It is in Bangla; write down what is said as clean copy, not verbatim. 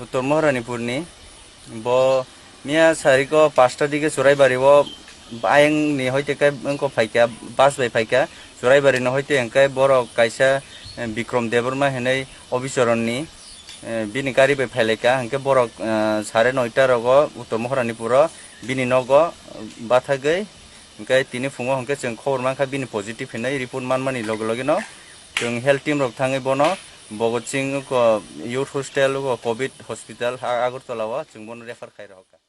উত্তর মহারানীপুরনি মিয়া সারিকো 5টার দিকে চোরাইবাড়িও আইংনি হইতে অঙ্ক ফাইকা বাস বাই ফাইকা চোরাইবাড়িনো হইতে এঙ্কাই বড় কাইসা বিক্রম দেববর্মা হেनै অবিচরণনি বিনি গাড়ি বাই ফাইলাইকা হেঙ্কে বড় 9:30 রগো উত্তর মহারানীপুর বিনি নগো বাথাগৈ ओमफ्राय तिनि फुङाव हंके जों खबर मानखा बिनि पजिटिभ हिनै रिपर्ट मानमानि लगे लगेनो जों हेल्थ टीम रक थाङै बनो Bhagat Singh youth hostel COVID hospital आगरतलाव जों बनो रेफार खायरा